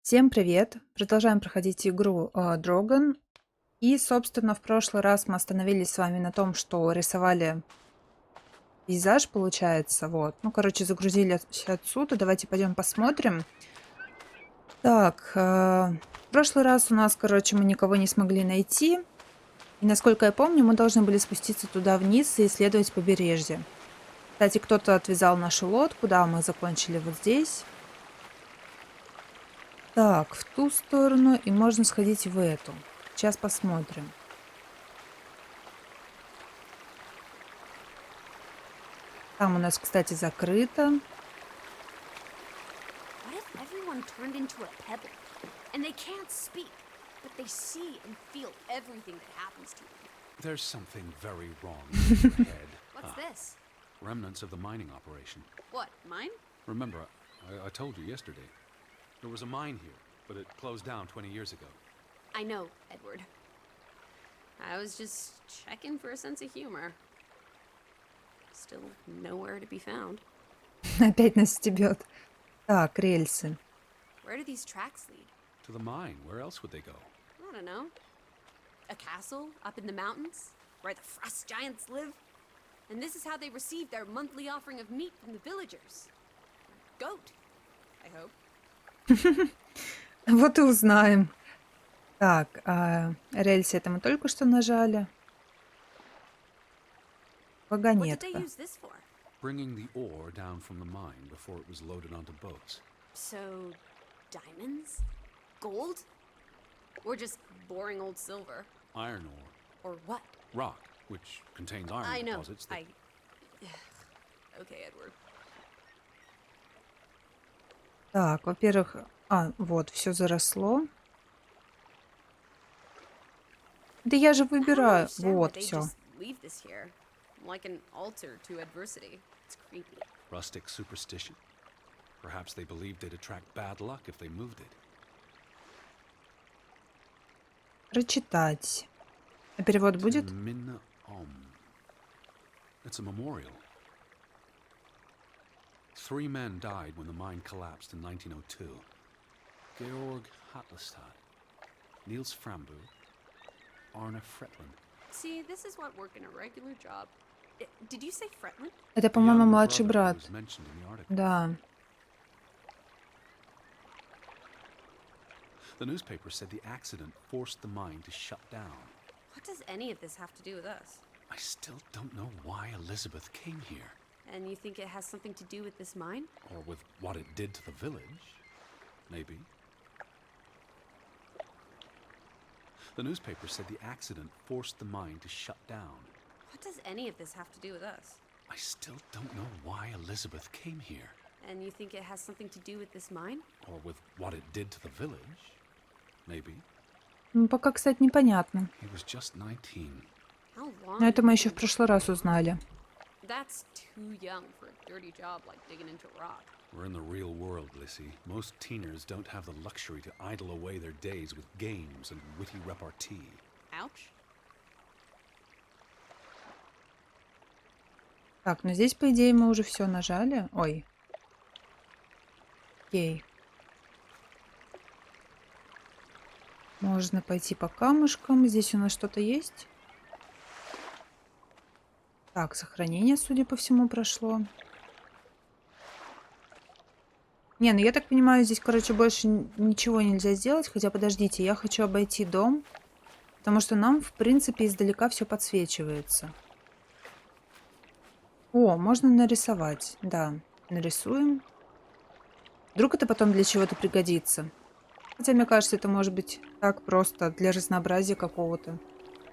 Всем привет! Продолжаем проходить игру Draugen. И, собственно, в прошлый раз мы остановились с вами на том, что рисовали пейзаж, получается. Вот. Ну, короче, загрузили отсюда. Давайте пойдем посмотрим. Так, в прошлый раз у нас, короче, мы никого не смогли найти. И, насколько я помню, мы должны были спуститься туда вниз и исследовать побережье. Кстати, кто-то отвязал нашу лодку. Да, мы закончили вот здесь. Так, в ту сторону, и можно сходить в эту. Сейчас посмотрим. Там у нас, кстати, закрыто. What if everyone turned into a pebble and they can't speak, but they see and feel everything that happens to them? There's something very wrong in your head. What's this? Remnants of the mining operation. What, mine? Remember, I told you yesterday. There was a mine here, but it closed down 20 years ago. I know, Edward. I was just checking for a sense of humor. Still nowhere to be found. Опять нас стебет. Так, рельсы. Where do these tracks lead? To the mine. Where else would they go? I don't know. A castle up in the mountains where the frost giants live? And this is how they receive their monthly offering of meat from the villagers. Goat, I hope. Вот и узнаем. Так, рельсы это мы только что нажали. What did they Вагонетка. use this for? Bringing the ore down from the mine before it was loaded onto boats. So, diamonds? Gold? Or just boring old silver? Iron ore. Or what? Rock, which contains iron I know. deposits. That... Okay, Edward. Так, во-первых, вот, все заросло. Да я же I don't выбираю. understand why Вот, they все. just leave this here. Like an altar to adversity. It's creepy. Rustic superstition. Perhaps they believed they'd attract bad luck if they moved it. Прочитать. А перевод будет? Minna Om. It's a memorial. 3 men died when the mine collapsed in 1902. Georg Hatlestad, Niels Frambu, Arne Fretland. See, this is what working a regular job. Did you say Fretland? Это, The по-моему, younger младший brother who брат. was mentioned in the article. Да. The newspaper said the accident forced the mine to shut down. What does any of this have to do with us? I still don't know why Elizabeth came here, And you think it has something to do with this mine? or with what it did to the village. Maybe. The newspaper said the accident forced the mine to shut down. What does any of this have to do with us? I still don't know why Elizabeth came here, And you think it has something to do with this mine? or with what it did to the village. Maybe. Ну, пока, кстати, непонятно. He was just 19. How long? Но это have мы you еще в been- прошлый раз узнали. That's too young for a dirty job like digging into rock. We're in the real world, Lissy. Most teeners don't have the luxury to idle away their days with games and witty repartee. Ouch. Так, ну здесь, по идее, мы уже все нажали. Ой. Окей. Можно пойти по камушкам. Здесь у нас что-то есть. Так, сохранение, судя по всему, прошло. Не, ну я так понимаю, здесь, короче, больше ничего нельзя сделать. Хотя, подождите, я хочу обойти дом. Потому что нам, в принципе, издалека все подсвечивается. О, можно нарисовать. Да, нарисуем. Вдруг это потом для чего-то пригодится. Хотя, мне кажется, это может быть так просто для разнообразия какого-то.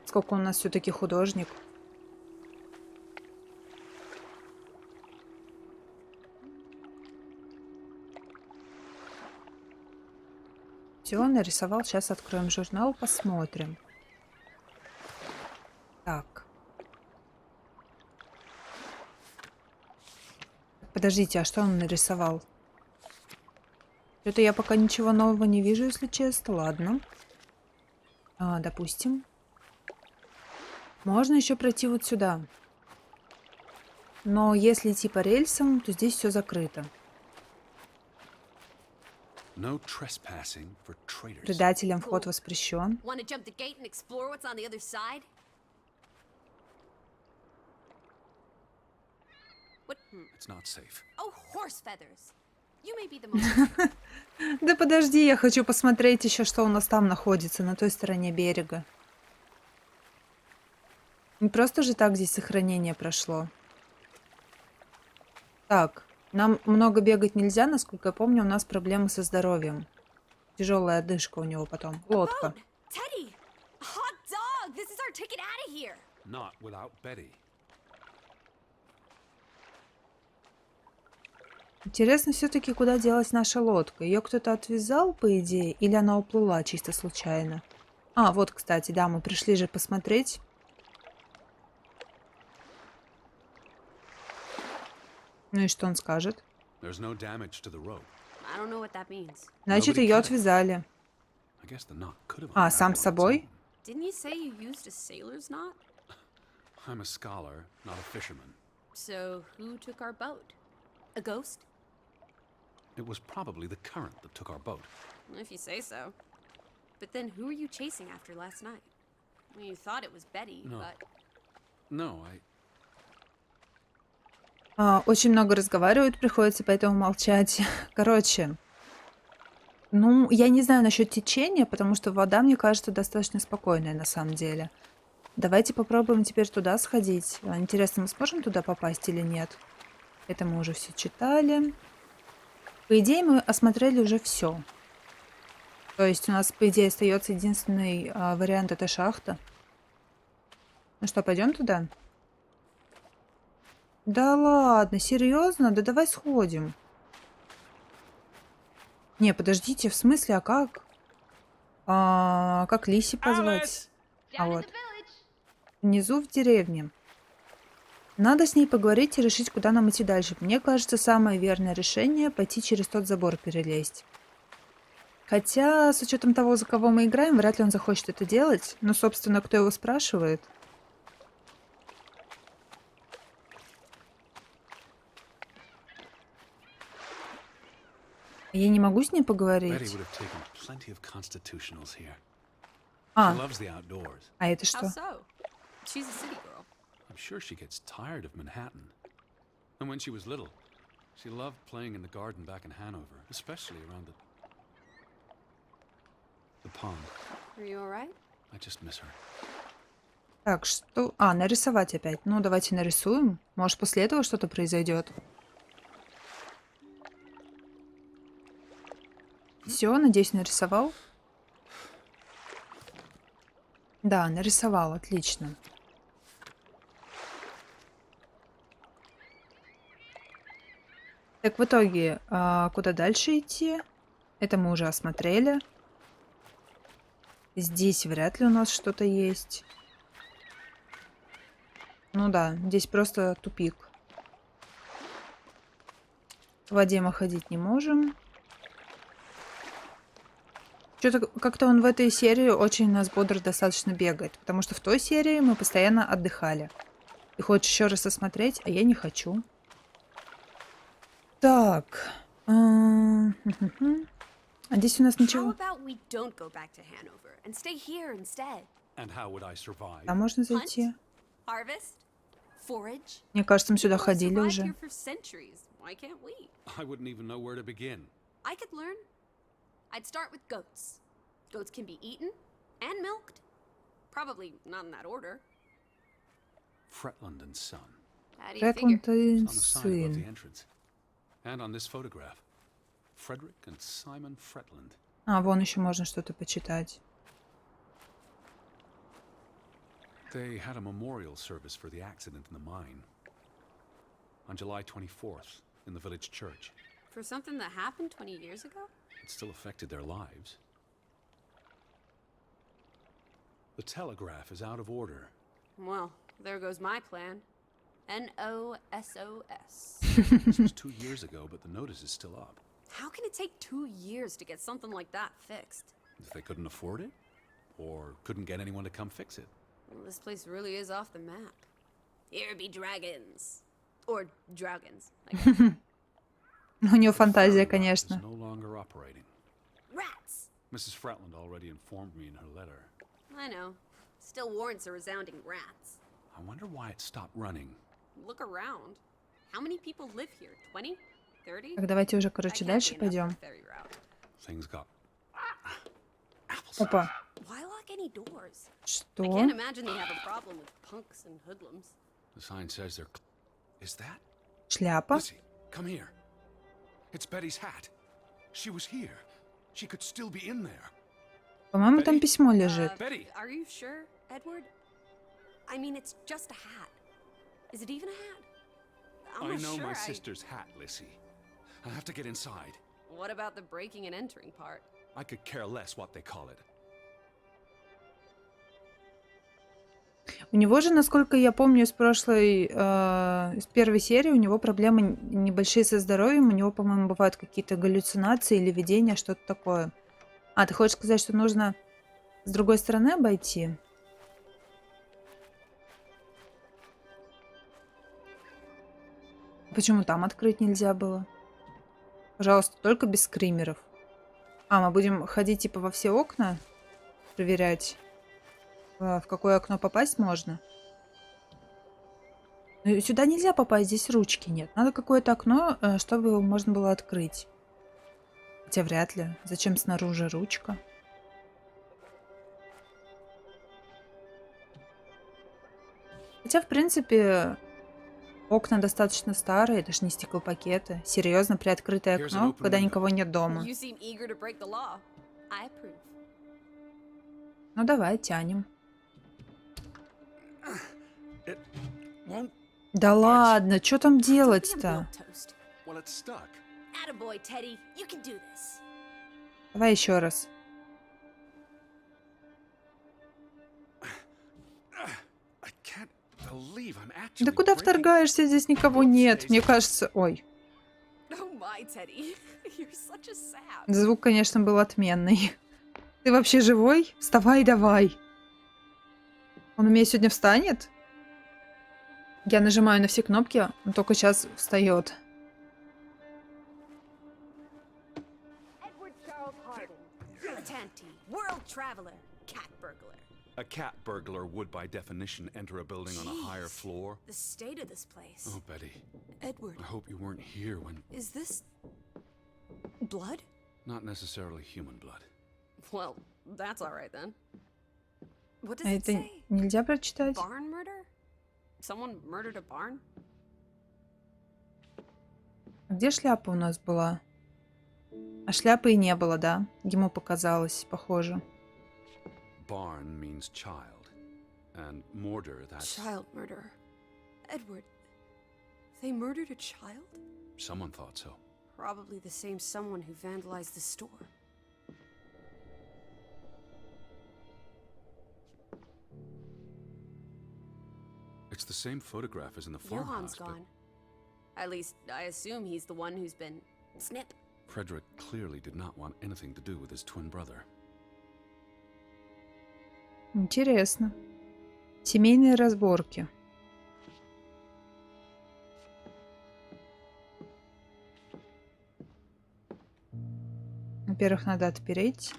Сколько у нас все-таки художник. Все, нарисовал. Сейчас откроем журнал, посмотрим. Так. Подождите, а что он нарисовал? Это я пока ничего нового не вижу, если честно. Ладно. Допустим. Можно еще пройти вот сюда. Но если идти по рельсам, то здесь все закрыто. No trespassing for traitors. Предателям вход воспрещен. Want to jump the gate and explore what's on the other side? What? It's not safe. Oh, horse feathers. You may be the most. Да подожди, я хочу посмотреть еще, что у нас там находится, на той стороне берега. Не просто же так здесь сохранение прошло. Так, нам много бегать нельзя, насколько я помню, у нас проблемы со здоровьем. Тяжелая одышка у него потом. Лодка. Teddy! A hot dog! This is our ticket out of here! Not without Betty. Интересно все-таки, куда делась наша лодка. Ее кто-то отвязал, по идее, или она уплыла чисто случайно? А, вот, кстати, да, мы пришли же посмотреть. Ну и что он скажет? There's no damage to the rope. I don't know what that means. Значит, Nobody ее cut it. отвязали. I guess the knot could have А, unraveled сам on its собой? own. Didn't you say you used a sailor's knot? I'm a scholar, not a fisherman. So, who took our boat? A ghost? It was probably the current that took our boat. If you say so. But then who were you chasing after last night? I mean, you thought it was Betty, No. but... No, Очень много разговаривают, приходится поэтому молчать. Короче, ну, я не знаю насчет течения, потому что вода, мне кажется, достаточно спокойная на самом деле. Давайте попробуем теперь туда сходить. Интересно, мы сможем туда попасть или нет? Это мы уже все читали. По идее, мы осмотрели уже все. То есть у нас, по идее, остается единственный вариант — это шахта. Ну что, пойдем туда? Да ладно, серьезно? Да давай сходим. Не, подождите, в смысле, а как? Как Лиси позвать? А вот. Внизу в деревне. Надо с ней поговорить и решить, куда нам идти дальше. Мне кажется, самое верное решение — пойти через тот забор перелезть. Хотя, с учетом того, за кого мы играем, вряд ли он захочет это делать. Но, собственно, кто его спрашивает? Я не могу с ней Betty поговорить. would have taken plenty of constitutionals here. She А, loves the outdoors. а это How что? so? She's a city girl. I'm sure she gets tired of Manhattan. And when she was little, she loved playing in the garden back in Hanover, especially around the pond. Are you alright? I just miss her. Так, что... А, нарисовать опять. Ну, давайте нарисуем. Может, после этого что-то произойдет. Все, надеюсь, нарисовал. Да, нарисовал, отлично. Так, в итоге, куда дальше идти? Это мы уже осмотрели. Здесь вряд ли у нас что-то есть. Ну да, здесь просто тупик. В воде мы ходить не можем. Что-то как-то он в этой серии очень у нас бодро достаточно бегает. Потому что в той серии мы постоянно отдыхали. И хочешь еще раз осмотреть, а я не хочу. Так. А здесь у нас How ничего. about we don't go back to Hanover and stay here instead? And how would I survive? А можно Hunt, зайти? harvest, forage. Мне кажется, мы сюда People have ходили survived уже. here for centuries. Why can't we? I wouldn't even know where to begin. I could learn. I'd start with goats. Goats can be eaten and milked. Probably not in that order. Fretland and Son. How do you figure? Ретланд и It's on the sign above the сын. entrance. And on this photograph. Frederick and Simon Fretland. А, вон еще можно что-то почитать. They had a memorial service for the accident in the mine. On July 24th, in the village church. For something that happened 20 years ago? It still affected their lives. The telegraph is out of order. Well, there goes my plan. NOSOS. This was 2 years ago, but the notice is still up. How can it take 2 years to get something like that fixed? If they couldn't afford it? Or couldn't get anyone to come fix it? Well, this place really is off the map. Here be dragons. Or draugans, I guess. У него фантазия, Ferry lot конечно. is no longer operating. Mrs. Fretland already informed me in her letter. I know. Still warrants a resounding rats. I wonder why it stopped running. Look around. How many people live here? 20? 30? Так, давайте уже, That короче, can't дальше be enough for пойдем. a ferry route. Things got... Опа. Why lock any doors? I Что? can't imagine they have a problem with punks and hoodlums. The sign says they're... Is that? Шляпа? Lizzie, come here. It's Betty's hat. She was here. She could still be in there. По-моему, там Betty? письмо лежит. Betty! Are you sure, Edward? I mean, it's just a hat. Is it even a hat? I'm I not know sure. my sister's hat, Lizzie. I have to get inside. What about the breaking and entering part? I could care less what they call it. У него же, насколько я помню из прошлой, из первой серии, у него проблемы небольшие со здоровьем. У него, по-моему, бывают какие-то галлюцинации или видения, что-то такое. А, ты хочешь сказать, что нужно с другой стороны обойти? Почему там открыть нельзя было? Пожалуйста, только без скримеров. А, мы будем ходить типа во все окна? Проверять, в какое окно попасть можно? Ну, сюда нельзя попасть, здесь ручки нет. Надо какое-то окно, чтобы его можно было открыть. Хотя вряд ли. Зачем снаружи ручка? Хотя, в принципе, окна достаточно старые, это ж не стеклопакеты. Серьезно, приоткрытое окно, когда никого нет дома. You seem eager to break the law. I approve. Ну давай, тянем. It won't... Да ладно, что там Something in делать-то? milquetoast. Well, it's stuck. Attaboy, Teddy. You can do this. Давай еще раз. I can't believe I'm Да actually куда breaking... вторгаешься? Здесь никого нет. Мне кажется... Ой, Oh my, Teddy. You're such a sap. звук, конечно, был отменный. Ты вообще живой? Вставай давай. Он у меня сегодня встанет? Я нажимаю на все кнопки, он только сейчас встает. Edward Charles Harding. Dilettante. World traveler. Cat burglar. A cat burglar would, by definition, enter a building on a higher Jeez. floor. The state of this place. Oh, Betty, Edward, I hope you weren't here when... is this blood? Not necessarily human blood. Well, that's all right then. What does А it это say? нельзя прочитать? Barn murder? Someone murdered a barn? Где шляпа у нас была? А шляпы и не было, да? Ему показалось, похоже. Barn means child, and mortar, that's... Child murder. Edward, they murdered a child? Someone thought so. Probably the same someone who vandalized the store. It's the same photograph as in the Johan's farmhouse, but gone. At least, I assume he's the one who's been... Snip. Frederick clearly did not want anything to do with his twin brother. Интересно. Семейные разборки. Во-первых, надо отпереть.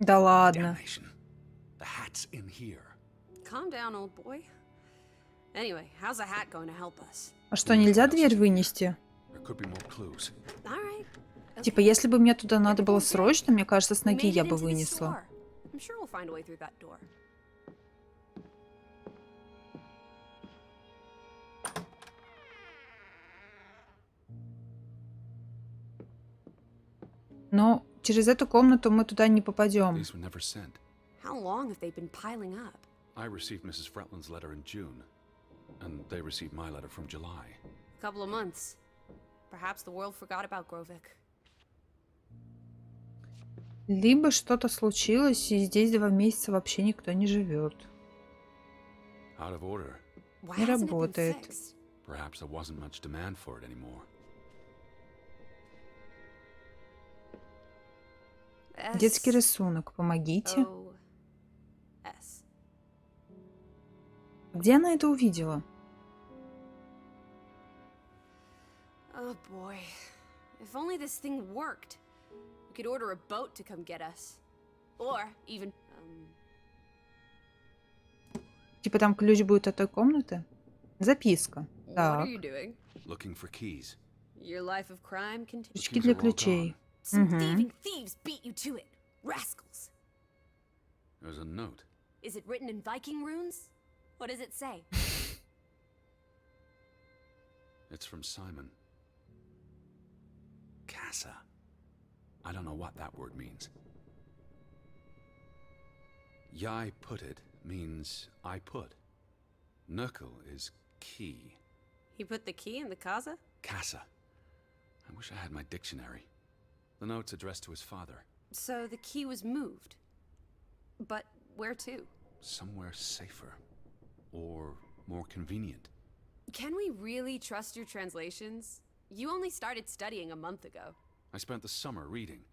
Да ладно. Damnation. The hat's in here. Calm down, old boy. Anyway, how's a hat going to help us? А что, нельзя дверь вынести? There could be more clues. All right. Типа, если бы мне туда надо было Everything's safe. срочно, мне кажется, с We ноги made я it бы into this вынесла. store. I'm sure we'll find a way through that door. Но через эту комнату мы туда не попадем. These were never sent. How long have they been piling up? I received Mrs. Fretland's letter in June, and they received my letter from July. A couple of months. Perhaps the world forgot about Grovik. Либо что-то случилось, и здесь 2 месяца вообще никто не живет. Out of order. Why Не hasn't it been работает. fixed? Perhaps there wasn't much demand for it anymore. Детский рисунок. Помогите. S. Где она это увидела? Oh boy. If only this thing worked. We could order a boat to come get us. Or even... Типа там ключ будет от той комнаты? Записка. What are Так. you doing? Looking for keys. Your life of crime continues. Ключи для Keys are all ключей. Some Мгм. thieving thieves beat you to it. Rascals. There's a note. Is it written in Viking runes? What does it say? It's from Simon. Casa. I don't know what that word means. Yai put it means I put. Nurkel is key. He put the key in the casa? Casa. I wish I had my dictionary. The note's addressed to his father. So the key was moved. But where to? Somewhere safer. Or more convenient. Can we really trust your translations? You only started studying a month ago. I spent the summer reading,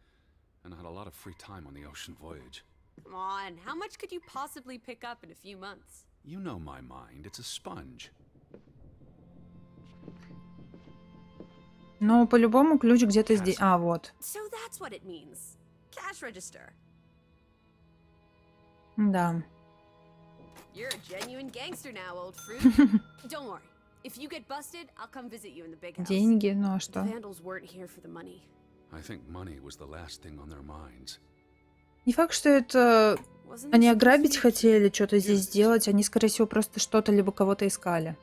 and I had a lot of free time on the ocean voyage. Come on, how much could you possibly pick up in a few months? You know my mind, it's a sponge. Но по-любому ключ где-то здесь. А, вот. So that's what it means. Cash register. Да. You're a genuine gangster now, old fruit. Don't worry. If you get busted, I'll come visit you in the big house. Деньги, ну а The что? vandals weren't here for the money. I think money was the last thing on their minds. Не факт, что это Wasn't они this ограбить supposed to be- хотели, что-то здесь сделать. Они, скорее всего, просто что-то либо кого-то искали.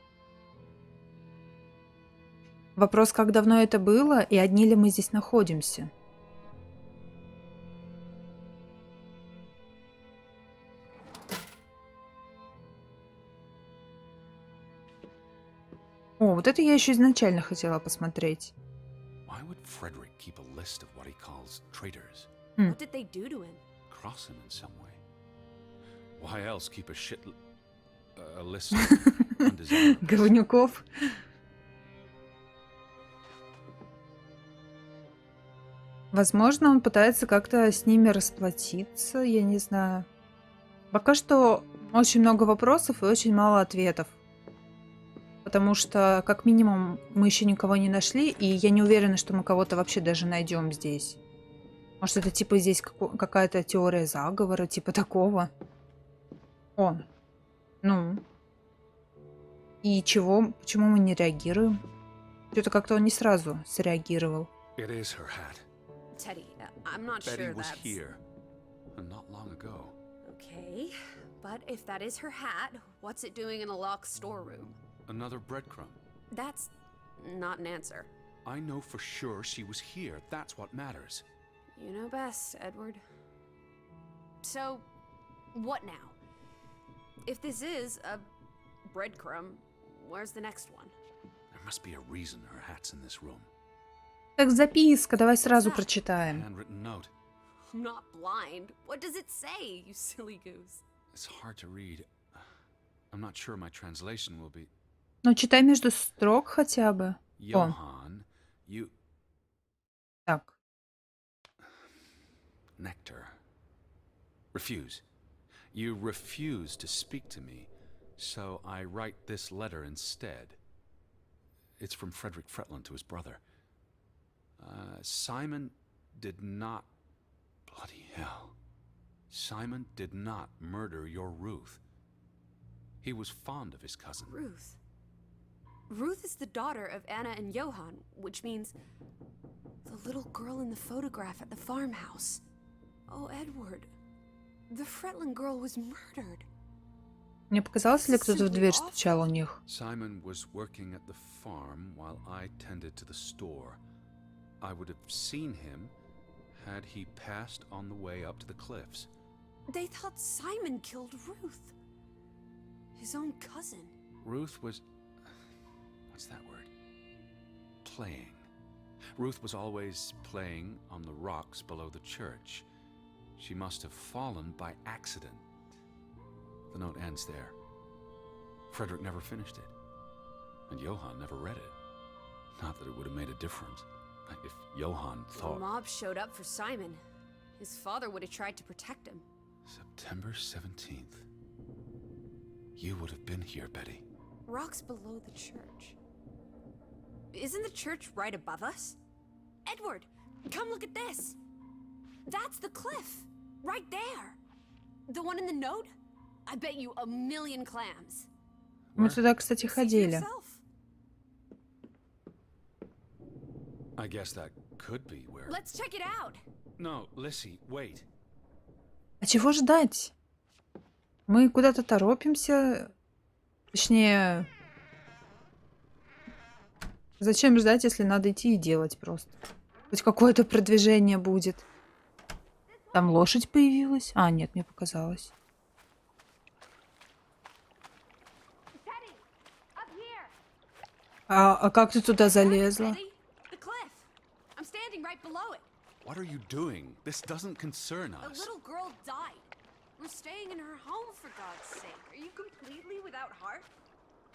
Вопрос, как давно это было и одни ли мы здесь находимся. О, вот это я еще изначально хотела посмотреть. Why would Frederick keep a list of what he calls traitors? What did they do to him? Cross him in some way? Why else keep a list of undesirables? Говнюков. Возможно, он пытается как-то с ними расплатиться, я не знаю. Пока что очень много вопросов и очень мало ответов. Потому что, как минимум, мы еще никого не нашли, и я не уверена, что мы кого-то вообще даже найдем здесь. Может, это типа здесь какая-то теория заговора, типа такого. О, ну. И чего? Почему мы не реагируем? Что-то как-то он не сразу среагировал. It is her hat. Teddy, I'm not Betty sure was that's... here, and not long ago. Okay, but if that is her hat, what's it doing in a locked storeroom? Another breadcrumb. That's not an answer. I know for sure she was here. That's what matters. You know best, Edward. So, what now? If this is a breadcrumb, where's the next one? There must be a reason her hat's in this room. Так, записка, давай сразу прочитаем. Handwritten note. I'm not blind. What does it say, you silly goose? It's hard to read. I'm not sure my translation will be. Ну, читай между строк хотя бы. Johann, you. Так. Nectar. Refuse. You refuse to speak to me, so I write this letter instead. It's from Frederick Fretland to his brother. Simon did not... Bloody hell. Simon did not murder your Ruth. He was fond of his cousin. Ruth. Ruth is the daughter of Anna and Johann, which means the little girl in the photograph at the farmhouse. Oh, Edward. The Fretland girl was murdered. Мне показалось, ли кто-то в дверь стучал у них? Simon was working at the farm while I tended to the store. I would have seen him had he passed on the way up to the cliffs. They thought Simon killed Ruth. His own cousin. Ruth was... What's that word? Playing. Ruth was always playing on the rocks below the church. She must have fallen by accident. The note ends there. Frederick never finished it. And Johann never read it. Not that it would have made a difference. If Johann The thought... mob showed up for Simon. His father would have tried to protect him. September 17th. You would have been here, Betty. Rocks below the church. Isn't the church right above us? Edward, come look at this. That's the cliff. Right there. The one in the note? I bet you a million clams. Мы туда, кстати, See for ходили. yourself. I guess that could be where... Let's check it out. No, Lissy, wait. А чего ждать? Мы куда-то торопимся. Точнее, зачем ждать, если надо идти и делать просто? Хоть какое-то продвижение будет. Там лошадь появилась? А, нет, мне показалось. Teddy, up here. А как ты туда залезла? Teddy, the cliff. I'm standing right below it. What are you doing? This doesn't concern A us. little girl died. We're staying in her home, for God's sake. Are you completely without heart?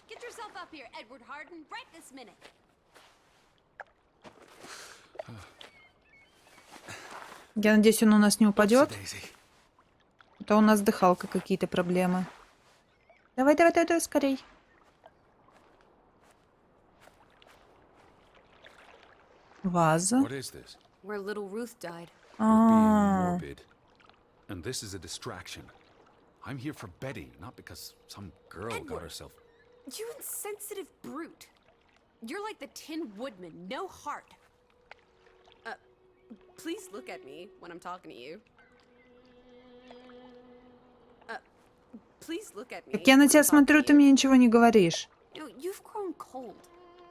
Get yourself up here, Edward Harden, right this minute. Я надеюсь, он у нас не упадет. Daisy. Это у нас с дыхалкой какие-то проблемы. Давай, давай, давай, давай, скорей. Ваза. What is this? Where little Ruth died. You're being А, morbid. And this is a distraction. I'm here for Betty, not because some girl got Edward. herself... You insensitive brute. You're like the Tin Woodman, no heart. Please look at me when I'm talking to you. Please look at me. так я на when тебя I'm talking смотрю, to ты you. мне ничего не говоришь. You know, you've grown cold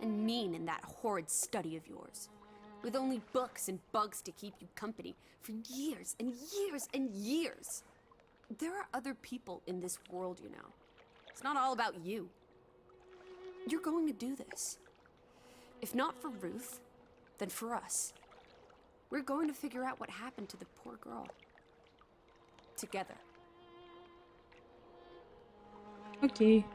and mean in that horrid study of yours, with only books and bugs to keep you company for years and years and years. There are other people in this world, you know. It's not all about you. You're going to do this. If not for Ruth, then for us. We're going to figure out what happened to the poor girl. Together. Окей.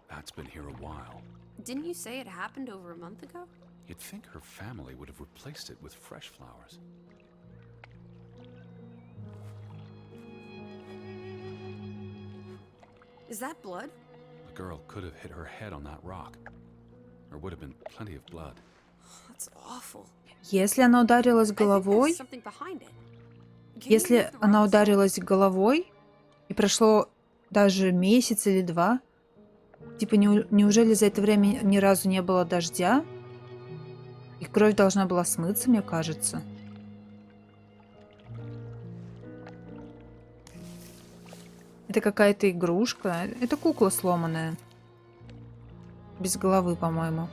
That's been here a while. Didn't you say it happened over a month ago? You'd think her family would have replaced it with fresh flowers. Is that blood? The girl could have hit her head on that rock. There would have been plenty of blood. That's awful. Если она ударилась I think there's головой, something behind it. Can you если move the она rocks? ударилась головой, и прошло даже месяц или два, типа неужели за это время ни разу не было дождя? И кровь должна была смыться, мне кажется. Это какая-то игрушка. Это кукла сломанная. Без головы, по-моему.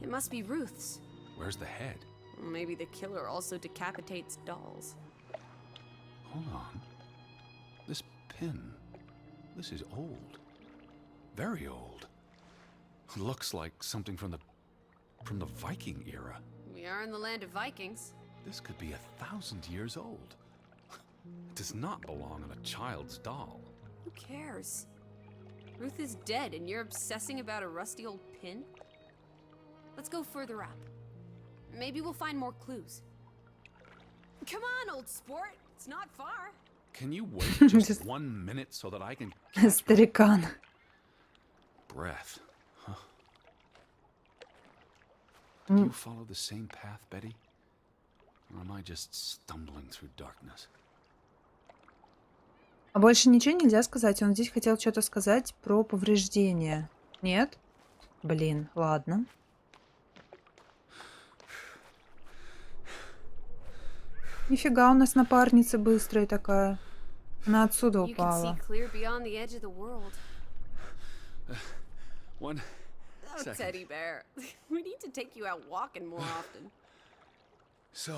It must be Ruth's. Where's the head? Maybe the killer also decapitates dolls. Hold on. This pin. This is old. Very old. Looks like something from the Viking era. We are in the land of Vikings. This could be 1,000 years old. It does not belong on a child's doll. Who cares? Ruth is dead and you're obsessing about a rusty old pin? Let's go further up. Maybe we'll find more clues. Come on, old sport. It's not far. Can you wait just Just- 1 minute so that I can Старикан. breath? Huh. Do you follow the same path, Betty? Or am I just stumbling through darkness? А больше ничего нельзя сказать. Он здесь хотел что-то сказать про повреждения. Нет? Блин, ладно. Нифига у нас напарница быстрая такая. Она отсюда You can see упала. clear beyond the edge of the world. One Oh, second. Teddy Bear. We need to take you out walking more often. So,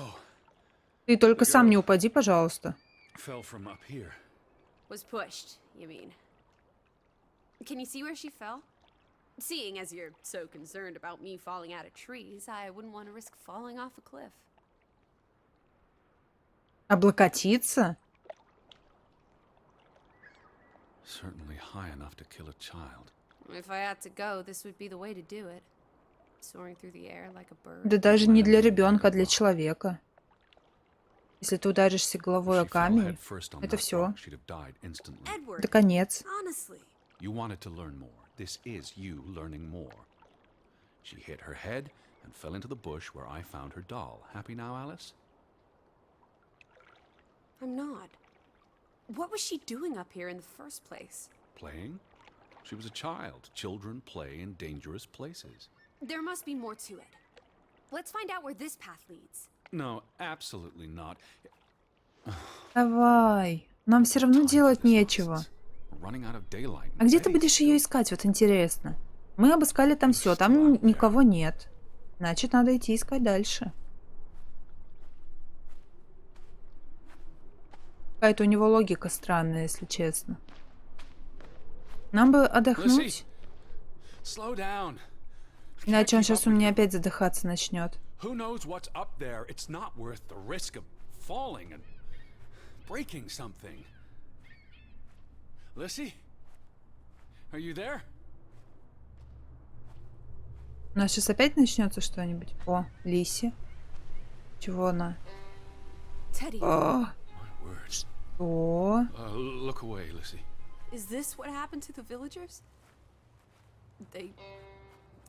Ты только сам не упади, пожалуйста. fell from up here. Was pushed, you mean? Can you see where she fell? Seeing as you're so concerned about me falling out of trees, I wouldn't want to risk falling off a cliff. Облокотиться? Certainly high enough to kill a child. If I had to go, this would be the way to do it. Soaring through the air like a bird. Да даже не для ребенка, а для человека. Если ты ударишься If головой о she fell камень, headfirst on это that все. rock, she'd have died instantly. Edward, Это конец. honestly. You wanted to learn more. This is you learning more. She hit her head and fell into the bush where I found her doll. Happy now, Alice? I'm not. What was she doing up here in the first place? Playing? She was a child. Children play in dangerous places. There must be more to it. Let's find out where this path leads. No, absolutely not. Давай. Нам все равно делать нечего. We're running out of daylight. А где ты будешь ее искать, вот интересно? Мы обыскали там все, там никого нет. Значит, надо идти искать дальше. Какая-то у него логика странная, если честно. Нам бы отдохнуть. Slow down. Иначе он сейчас у меня опять задыхаться начнет. Who knows what's up there? It's not worth the risk of falling and breaking something. Lissy? Are you there? У нас сейчас опять начнется что-нибудь. О, Лиси. Чего она? Teddy, О, My word. что? Look away, Lissy. is this what happened to the villagers? They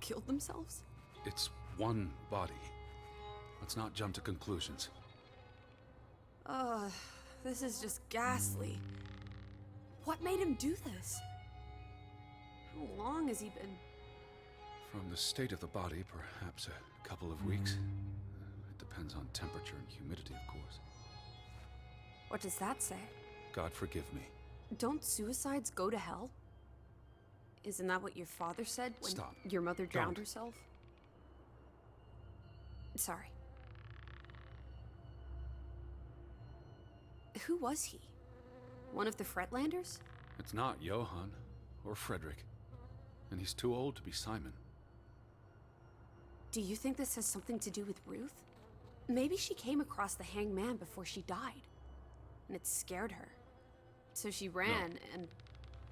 killed themselves? It's one body. Let's not jump to conclusions. Ugh, this is just ghastly. What made him do this? How long has he been? From the state of the body, perhaps a couple of weeks. It depends on temperature and humidity, of course. What does that say? God forgive me. Don't suicides go to hell? Isn't that what your father said when Stop. your mother drowned Don't. herself? Sorry. Who was he? One of the Fretlanders? It's not Johann or Frederick. And he's too old to be Simon. Do you think this has something to do with Ruth? Maybe she came across the hanged man before she died, and it scared her. So she ran, and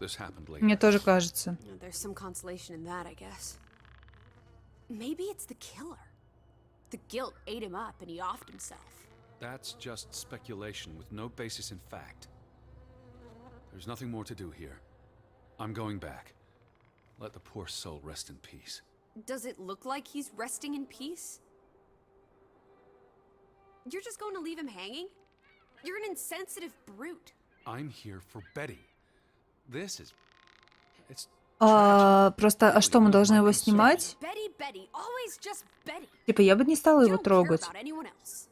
This happened later. Мне тоже кажется. there's some consolation in that, I guess. Maybe it's the killer. The guilt ate him up, and he offed himself. That's just speculation with no basis in fact. There's nothing more to do here. I'm going back. Let the poor soul rest in peace. Does it look like he's resting in peace? You're just going to leave him hanging? You're an insensitive brute. I'm here for Betty. This is... It's... Просто, а что, мы должны его снимать? Betty, Betty, always just Betty. Типа, я бы не стала You его don't care трогать. about anyone else.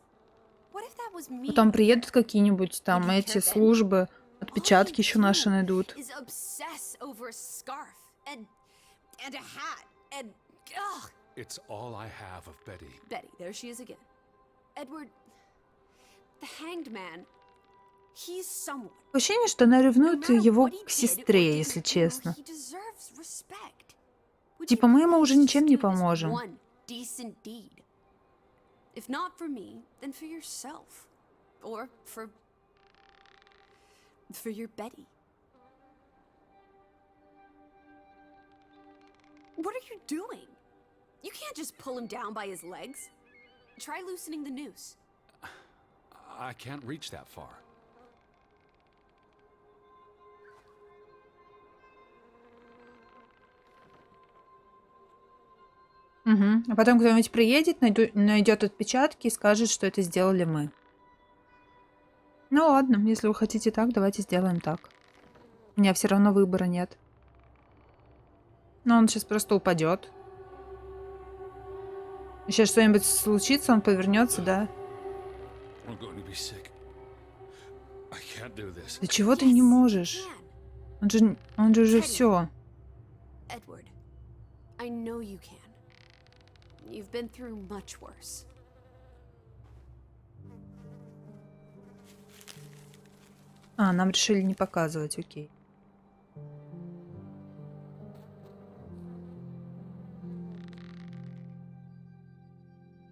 What if that was me? Потом приедут какие-нибудь там эти службы, отпечатки еще наши найдут. Is obsess over a scarf and a hat and ugh. It's all I have of Betty. Betty, there she is again. Edward, the hanged man, he's someone. Ощущение, что она ревнует его к сестре, если честно. He deserves respect. Would Типа, you мы ему уже please ничем just не do this поможем. one decent deed? If not for me, then for yourself. Or for your Betty. What are you doing? You can't just pull him down by his legs. Try loosening the noose. I can't reach that far. Угу. А потом кто-нибудь приедет, найдет отпечатки и скажет, что это сделали мы. Ну ладно, если вы хотите так, давайте сделаем так. У меня все равно выбора нет. Но он сейчас просто упадет. Сейчас что-нибудь случится, он повернется, да? I'm going to be sick. I can't do this. Да чего ты не можешь? Он же уже все. Edward, I know you can. You've been through much worse. А, нам решили не показывать, окей.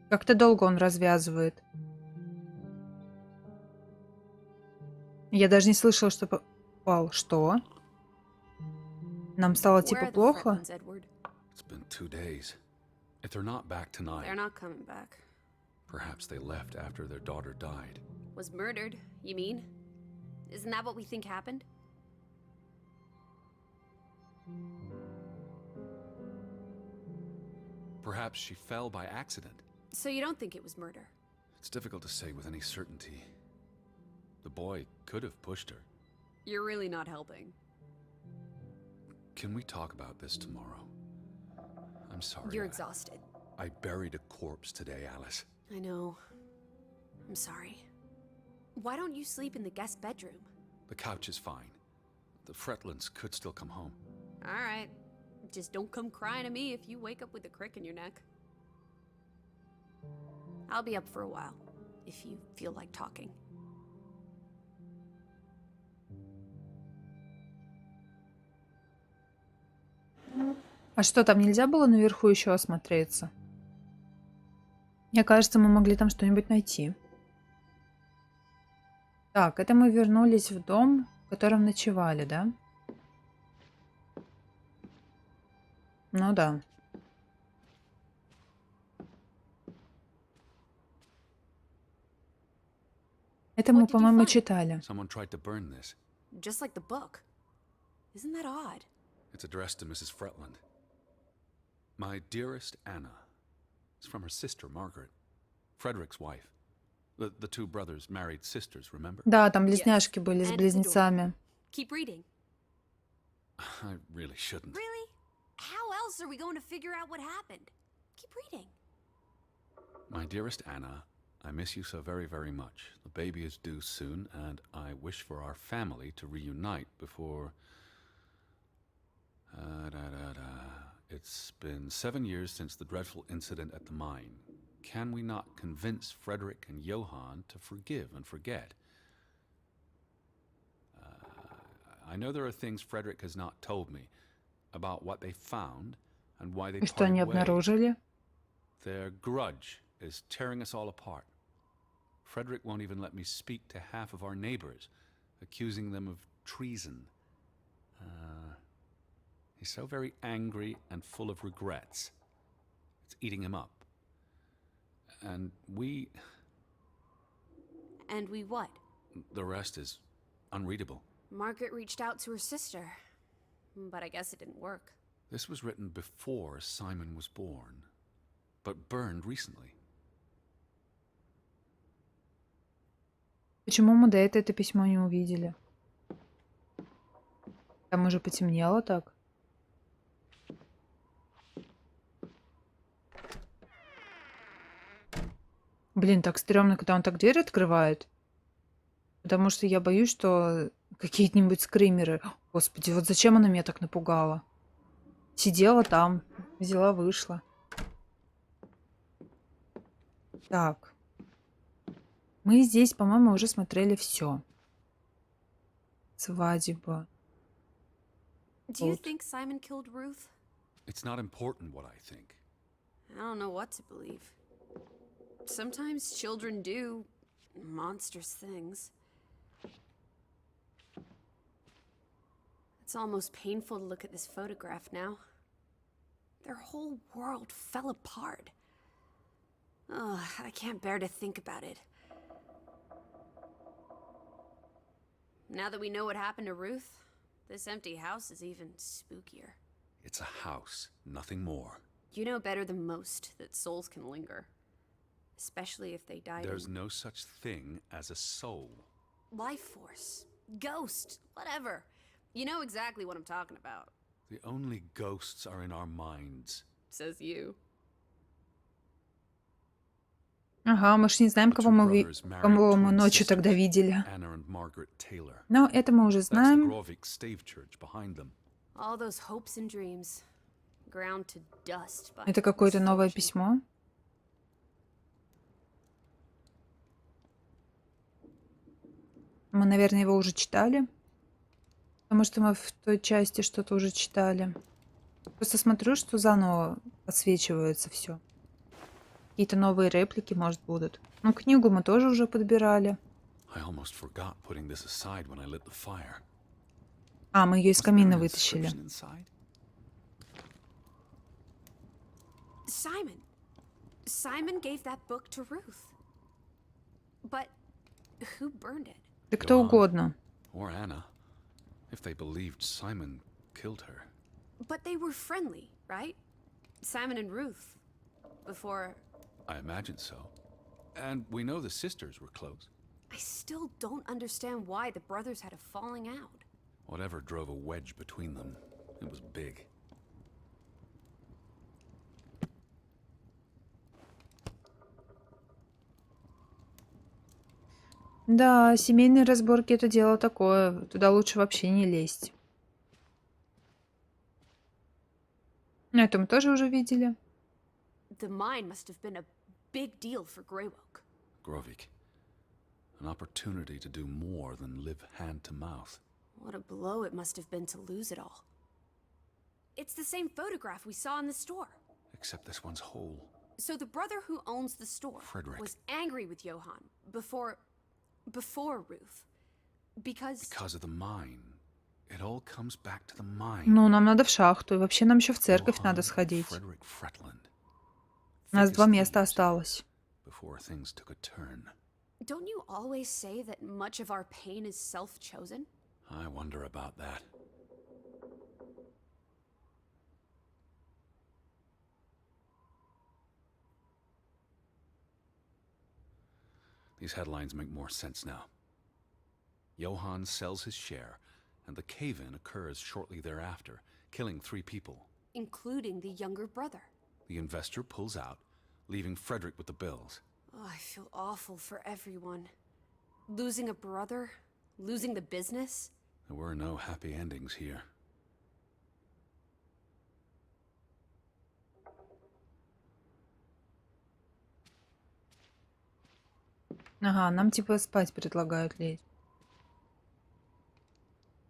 Как-то долго он развязывает. Я даже не слышала, что попал. Что? Нам стало Where типа are the плохо? Fretlands, Edward? It's been 2 days. If they're not back tonight, They're not coming back. perhaps they left after their daughter died. Was murdered, you mean? Isn't that what we think happened? Perhaps she fell by accident. So you don't think it was murder? It's difficult to say with any certainty. The boy could have pushed her. You're really not helping. Can we talk about this tomorrow? I'm sorry. You're exhausted. I buried a corpse today, Alice. I know. I'm sorry. Why don't you sleep in the guest bedroom? The couch is fine. The Fretlands could still come home. All right. Just don't come crying to me if you wake up with a crick in your neck. I'll be up for a while, if you feel like talking. А что, там нельзя было наверху еще осмотреться? Мне кажется, мы могли там что-нибудь найти. Так, это мы вернулись в дом, в котором ночевали, да? Ну да. Это мы, What did you по-моему, find? читали. Someone tried to burn this. Just like the book. Isn't that odd? It's addressed to Mrs. Fretland. My dearest Anna. It's from her sister, Margaret. Frederick's wife. The two brothers married sisters, remember? Да, там близняшки были с And близнецами. Keep reading. I really shouldn't. Really? How else are we going to figure out what happened? Keep reading. My dearest Anna, I miss you so very, very much. The baby is due soon, and I wish for our family to reunite before... It's been 7 years since the dreadful incident at the mine. Can we not convince Frederick and Johann to forgive and forget? I know there are things Frederick has not told me about what they found and why they И что они parted ways. обнаружили? Their grudge is tearing us all apart. Frederick won't even let me speak to half of our neighbors, accusing them of treason. He's so very angry and full of regrets. It's eating him up. And we... And we what? The rest is unreadable. Margaret reached out to her sister, but I guess it didn't work. This was written before Simon was born, but burned recently. Почему мы до этого это письмо не увидели? Там уже потемнело так. Блин, так стрёмно, когда он так дверь открывает. Потому что я боюсь, что какие-нибудь скримеры... Господи, вот зачем она меня так напугала? Сидела там, взяла, вышла. Так. Мы здесь, по-моему, уже смотрели все. Свадьба. Do you Вот. think Simon killed Ruth? It's not important what I think. I don't know what to believe. Sometimes children do monstrous things. It's almost painful to look at this photograph now. Their whole world fell apart. Ugh, I can't bear to think about it. Now that we know what happened to Ruth, this empty house is even spookier. It's a house, nothing more. You know better than most that souls can linger. Especially if they died There's in no such thing as a soul. life force, ghost, whatever. You know exactly what I'm talking about, The only ghosts are in our minds. says you. Ага, мы ж не знаем, The кого two мы, brothers married кого мы twin ночью тогда sisters, видели. Anna and Margaret Taylor. Но это мы уже That's the знаем. Grovik Stave Church behind them. All those hopes and dreams, ground to dust by Это какое-то новое misfortune. письмо. Мы, наверное, его уже читали. Потому что мы в той части что-то уже читали. Просто смотрю, что заново подсвечивается все. Какие-то новые реплики, может, будут. Ну, книгу мы тоже уже подбирали. I almost forgot putting this aside when I lit the fire. А, мы ее из Was there камина an вытащили. inscription inside? Simon. Simon gave that book to Ruth. But who burned it? Да кто Johann. угодно. Or Anna, if they believed Simon killed her. But they were friendly, right? Simon and Ruth. Before... I imagine so. And we know the sisters were close. I still don't understand why the brothers had a falling out. Whatever drove a wedge between them, it was big. Да, семейные разборки — это дело такое. Туда лучше вообще не лезть. Ну, это мы тоже уже видели. The mine must have been a big deal for Greywoke. Grovik. An opportunity to do more than live hand to mouth. What a blow it must have been to lose it all. It's the same photograph we saw in the store. Except this one's whole. So the brother who owns the store Frederick. was angry with Johann before Ruth. Because of the mine. It all comes back to the mine. Ну, нам надо в шахту. И вообще нам еще в церковь Johann надо and сходить. Frederick Fretland. У нас Thick 2 as места thieves осталось. Before things took a turn. Don't you always say that much of our pain is self-chosen? I wonder about that. These headlines make more sense now. Johann sells his share, and the cave-in occurs shortly thereafter, killing 3 people. Including the younger brother. The investor pulls out, leaving Frederick with the bills. Oh, I feel awful for everyone. Losing a brother, losing the business. There were no happy endings here. Ага, нам типа спать предлагают лечь.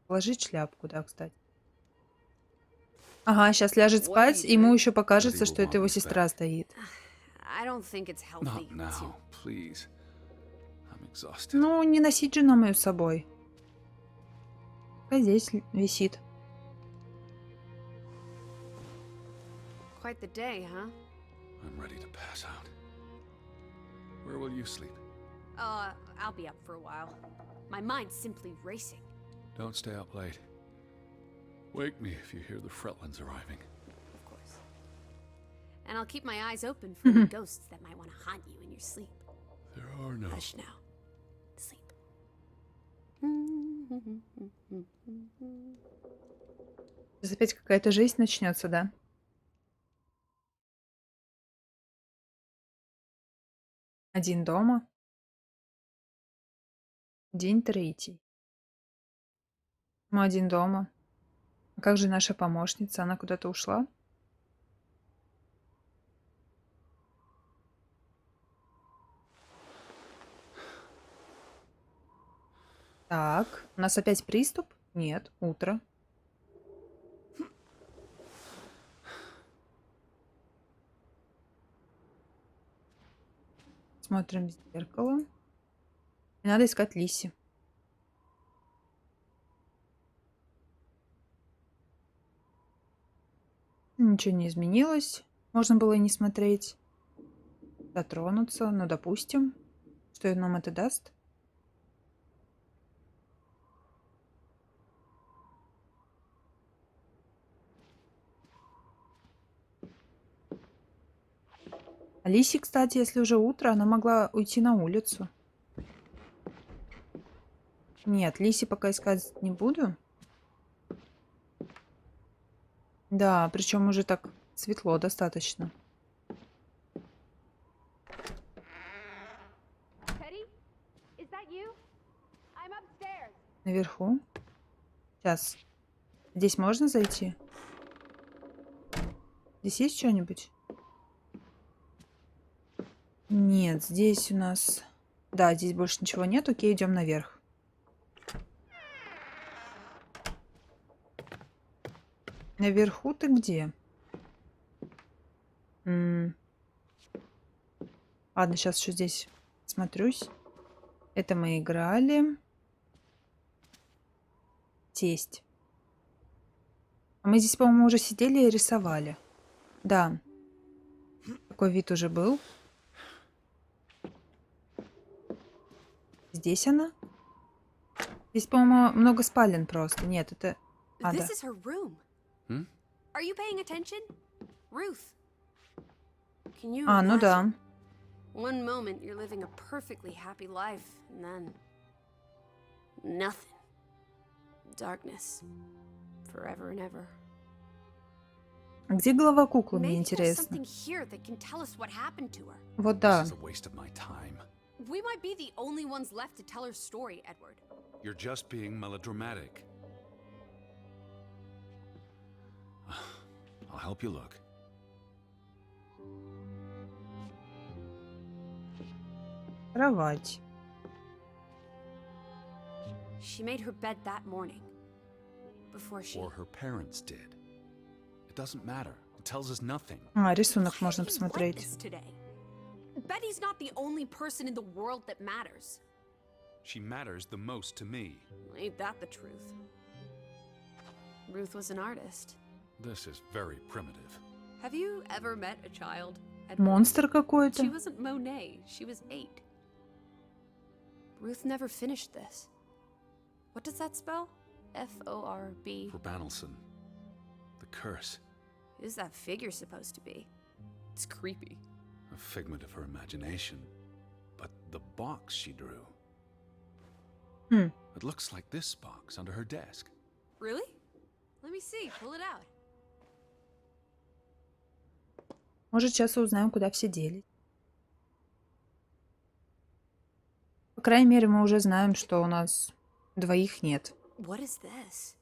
Положить шляпку, да, кстати. Ага, сейчас ляжет спать, и ему еще покажется, что это его сестра стоит. I don't think it's healthy Not to... now, please. I'm exhausted. Ну, не носить же нам ее с собой. А здесь висит. Quite the day, huh? I'm ready to pass out. Where will you sleep? I'll be up for a while. My mind's simply racing. Don't stay up late. Wake me if you hear the Fretlands arriving. Of course. And I'll keep my eyes open for any ghosts that might want to haunt you in your sleep. There are no. Hush now. Sleep. Сейчас опять какая-то жизнь начнется, да? Один дома. День 3. Мы один дома. А как же наша помощница? Она куда-то ушла? Так, у нас опять приступ? Нет, утро. Смотрим в зеркало. И надо искать Лиси. Ничего не изменилось. Можно было и не смотреть. Дотронуться. Ну, допустим. Что нам это даст? Алисе, кстати, если уже утро, она могла уйти на улицу. Нет, Лисе пока искать не буду. Да, причем уже так светло достаточно. Наверху. Сейчас. Здесь можно зайти? Здесь есть что-нибудь? Нет, здесь у нас... Да, здесь больше ничего нет. Окей, идем наверх. Наверху ты где? Ладно, сейчас еще здесь смотрюсь. Это мы играли. Тесть. А мы здесь, по-моему, уже сидели и рисовали. Да. Такой вид уже был. Здесь она? Здесь, по-моему, много спален просто. Нет, это... А, да. This is her room. Hmm? Are you paying attention? Ruth. Can you А, ну да. imagine? One moment you're living a perfectly happy life, and then nothing. Darkness. Forever and ever. А где голова куклы, мне Maybe there's интересно? something here that can tell us what happened to her. Вот This да. is a waste of my time. We might be the only ones left to tell her story, Edward. You're just being melodramatic. I'll help you look. Кровать. She made her bed that morning. Before she... Or her parents did. It doesn't matter. It tells us nothing. А, рисунок Why можно are you like посмотреть. this today? Betty's not the only person in the world that matters. She matters the most to me. Ain't that the truth? Ruth was an artist. This is very primitive. Have you ever met a child? Edward? Монстр какой-то. She wasn't Monet. She was 8. Ruth never finished this. What does that spell? F-O-R-B. For Banelson. The curse. Who's that figure supposed to be? It's creepy. A figment of her imagination. But the box she drew. Хм. It looks like this box under her desk. Really? Let me see. Pull it out. Может, сейчас и узнаем, куда все делись. По крайней мере, мы уже знаем, что у нас двоих нет. What is this?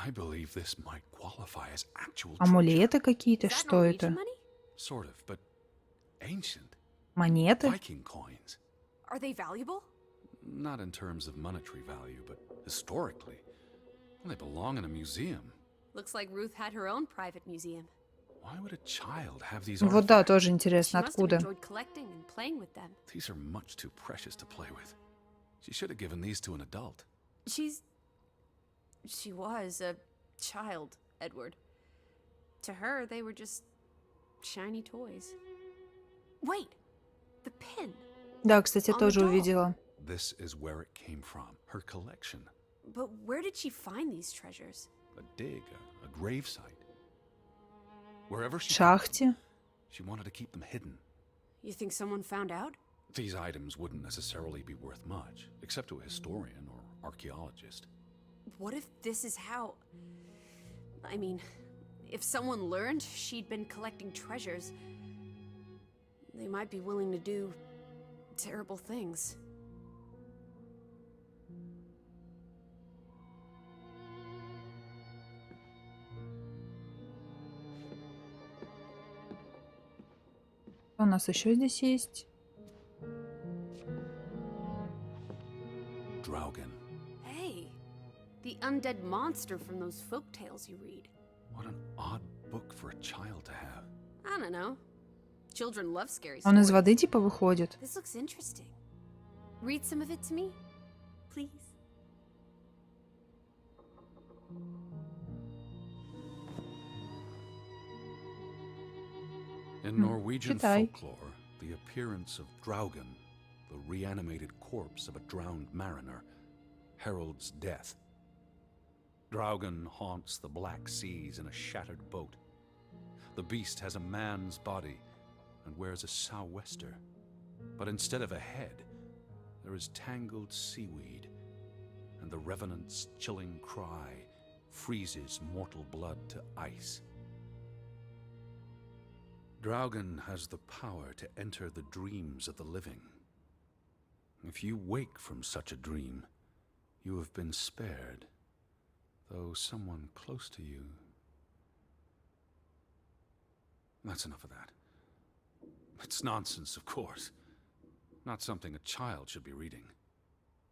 I believe this might qualify as actual treasure. Амулеты какие-то? Is that Что это? Norwegian money? Sort of, but ancient. Монеты? Viking coins. Are they valuable? Not in terms of monetary value, but historically. They belong in a museum. Looks like Ruth had her own private museum. Why would a child have these Вот да, artifacts? тоже She интересно, must have откуда. enjoyed collecting and playing with them. These are much too precious to play with. She should have given these to an adult. She was a child, Edward. To her, they were just shiny toys. Wait! The pin! Да, кстати, On the тоже doll. увидела. This is where it came from. Her collection. But where did she find these treasures? A dig, a grave site. Wherever В she found them, шахте. she wanted to keep them hidden. You think someone found out? These items wouldn't necessarily be worth much, except to a historian or archaeologist. What if this is how... I mean, if someone learned she'd been collecting treasures, they might be willing to do terrible things. Что у нас еще здесь есть? Draugen. Hey, the undead monster from those folk tales you read. What an odd book for a child to have. I don't know. Children love scary Он из stories. воды типа выходит. This looks interesting. Read some of it to me, please. In Norwegian читай. folklore, the appearance of Draugen, the reanimated corpse of a drowned mariner, heralds death. Draugen haunts the black seas in a shattered boat. The beast has a man's body and wears a sou'wester, but instead of a head, there is tangled seaweed, and the revenant's chilling cry freezes mortal blood to ice. Draugen has the power to enter the dreams of the living. If you wake from such a dream, you have been spared, though someone close to you... That's enough of that. It's nonsense, of course. Not something a child should be reading.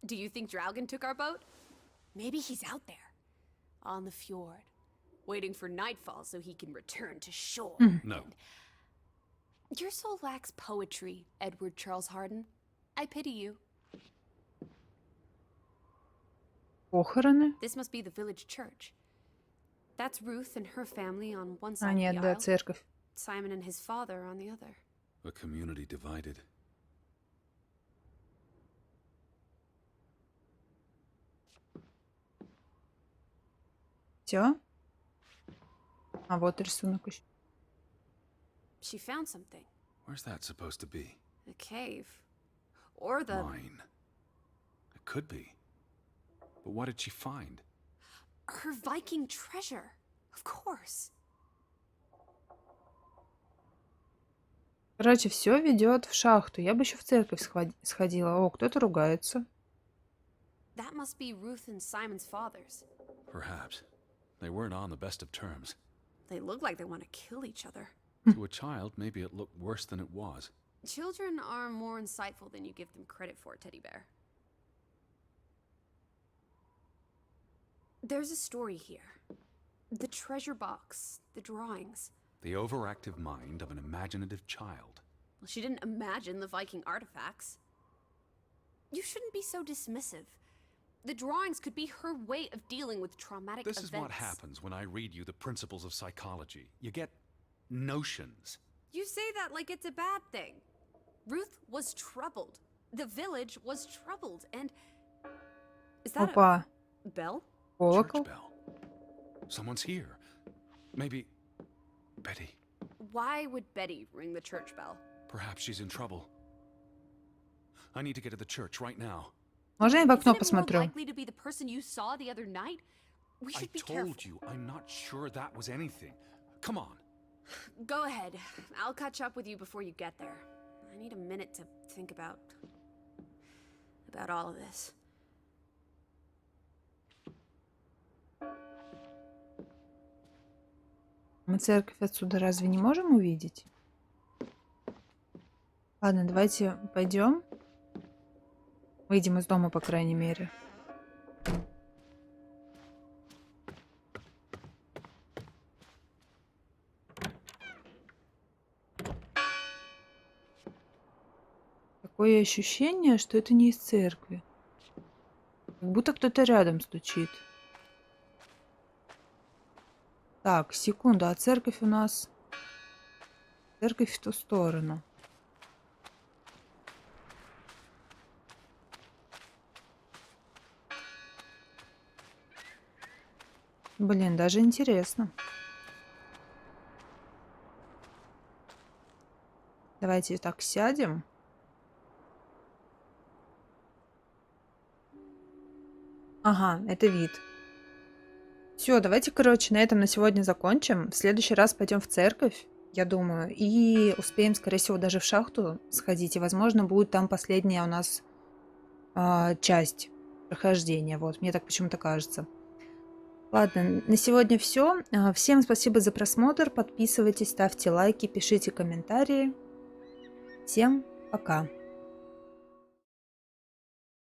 Do you think Draugen took our boat? Maybe he's out there, on the fjord, waiting for nightfall so he can return to shore. No. Your soul lacks poetry, Edward Charles Harden. I pity you. Похороны? This must be the village church. That's Ruth and her family on one А, side of нет, the да, aisle, церковь. Simon and his father on the other. A community divided. Все? А вот рисунок еще. She found something. Where's that supposed to be? A cave. Or the... Mine. It could be. But what did she find? Her Viking treasure. Of course. Короче, все ведет в шахту. Я бы еще в церковь сходила. О, кто-то ругается. That must be Ruth and Simon's fathers. Perhaps. They weren't on the best of terms. They look like they want to kill each other. To a child, maybe it looked worse than it was. Children are more insightful than you give them credit for, Teddy Bear. There's a story here. The treasure box, the drawings. The overactive mind of an imaginative child. Well, she didn't imagine the Viking artifacts. You shouldn't be so dismissive. The drawings could be her way of dealing with traumatic This events. is what happens when I read you the principles of psychology. You get notions. You say that like it's a bad thing. Ruth was troubled. The village was troubled, and... Is that Опа, a bell? колокол. Church bell. Someone's here. Maybe Betty. Why would Betty ring the church bell? Perhaps she's in trouble. I need to get to the church right now. Можно я в окно Isn't it more посмотрю? likely to be the person you saw the other night? We I should be careful. told you, I'm not sure that was anything. Come on. Go ahead. I'll catch up with you before you get there. I need a minute to think about all of this. Мы церковь отсюда разве не можем увидеть? Ладно, давайте пойдем. Выйдем из дома, по крайней мере. Такое ощущение, что это не из церкви. Как будто кто-то рядом стучит. Так, секунду, а церковь у нас... Церковь в ту сторону. Блин, даже интересно. Давайте так сядем. Ага, это вид. Все, давайте, короче, на этом на сегодня закончим. В следующий раз пойдем в церковь, я думаю, и успеем, скорее всего, даже в шахту сходить. И, возможно, будет там последняя у нас часть прохождения. Вот, мне так почему-то кажется. Ладно, на сегодня все. Всем спасибо за просмотр. Подписывайтесь, ставьте лайки, пишите комментарии. Всем пока.